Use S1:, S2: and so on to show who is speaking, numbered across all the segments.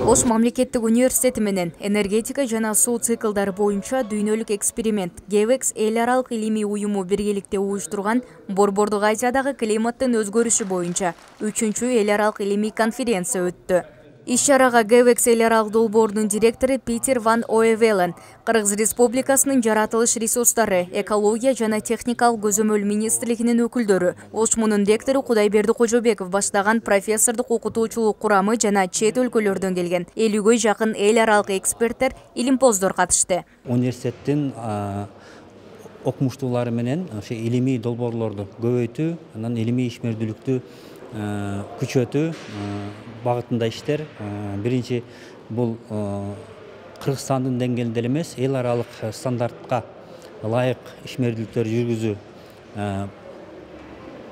S1: Ош мамлекеттик университети менен энергетика жана суу циклдары боюнча дүйнөлүк эксперимент GEWEX эл аралык илимий уюму биргеликте уюштурган Борбордук Азиядагы климаттын өзгөрүшү боюнча 3-чү эл аралык илимий конференция өттү. Иш-чарага GEWEX эл аралык долбоорунун директору Питер Ван Оевелен, Кыргыз Республикасынын жаратылыш ресурстары, экология жана техникалык көзөмөл министрлигинин өкүлдөрү, ОШМУнун ректору Кудайберди Кожобеков баштаган профессордук окутуучулук курамы жана чет өлкөлөрдөн келген 50ге жакын эл аралык эксперттер, илимпоздор катышты.
S2: Университеттин окумуштуулары менен илимий долбоорлорду көбөйтүү, анан илимий ишмердүүлүктү күчөтүү багытында иштер. Биринчи бул Кыргызстандын деңгээлинде эмес, эл аралык стандартка ылайык ишмердүүлүктөр жүргүзүү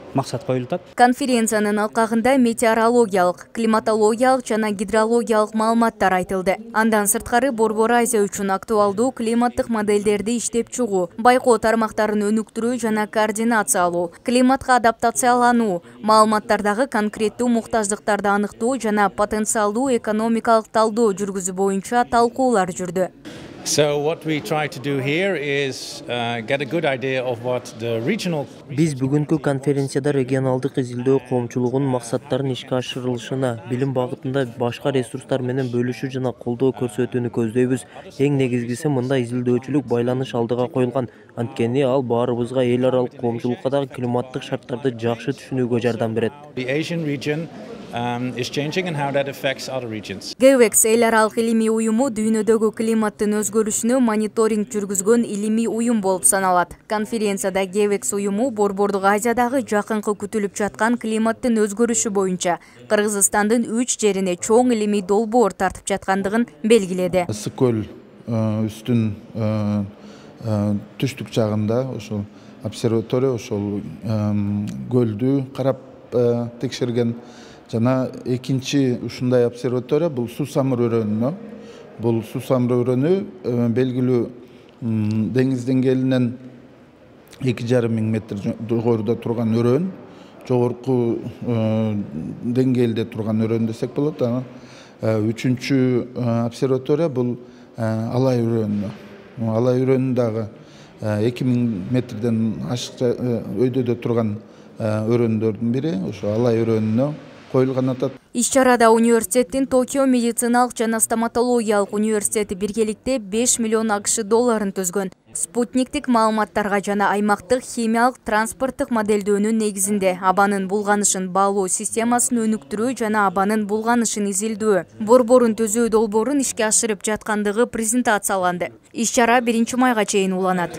S2: максат коюлат.
S1: Конференциянын алкагында метеорологиялык, климатологиялык жана гидрологиялык маалыматтар айтылды. Андан сырткары Борбор Азия үчүн актуалдуу климаттык модельдерди иштеп чыгуу, байкоо тармактарын өнүктүрүү жана координациялоо, климатка адаптациялануу, маалыматтардагы конкреттүү муктаждыктарды аныктоо жана потенциалдуу экономикалык талдоо жүргүзүү боюнча талкуулар жүрдү.
S3: So what we try to do here is get a good idea of what the regional.
S4: Биз бүгүнкү конференцияда регионалдык изилдөө коомчулугунун максаттарын ишке ашырылышына, билим багытында башка ресурстар менен бөлүшүү жана колдоо көрсөтүүнү көздөйбүз. Эң негизгиси мындай изилдөөчүлүк байланыш алдыга коюлган. Анткени ал баарыбызга эл аралык коомчулукка дагы климаттык шарттарды жакшы түшүнүүгө жардам берет.
S3: The Asian region is changing and how that affects other regions.
S1: GEWEX эл аралык илимий уюму дүйнөдөгү климаттын өзгөрүшүнө мониторинг жүргүзгөн илимий уюм болуп саналат. Конференцияда GEWEX уюму Борбордук Азиядагы жакынкы күтүлүп жаткан климаттын өзгөрүшү боюнча Кыргызстандын 3 жерине чоң илимий долбоор тартып жаткандыгын белгиледи.
S5: Ысык көл үстүн түштүк жагында ошол обсерватория ошол көлдү карап текшерген. Жана экинчи ушундай обсерватория бул Сусамыр өрөөнүнө. Бул Сусамыр өрөөнү белгилүү деңиз деңгээлинен 2,5 метр жогоруда турган өрөөн, жогорку деңгээлде турган өрөөн десек болот. Үчүнчү обсерватория бул Алай өрөөнүнө. Алай өрөөнү дагы 2000 метрден ашык өйдөдө турган өрөөндөрдүн бири, ошо Алай өрөөнүнө коюлган атат.
S1: Иш-чарада университеттин Токио медициналык жана стоматологиялык университети биргеликте 5 миллион АКШ долларын түзгөн. Спутниктик маалыматтарга жана аймактык химиялык транспорттук моделдөөнүн негизинде абанын булганышын баалоо системасын өнүктүрүү жана абанын булганышын изилдөө борборун түзүү долбоорун ишке ашырып жаткандыгы презентацияланды. Иш-чара 1 майга чейин уланат.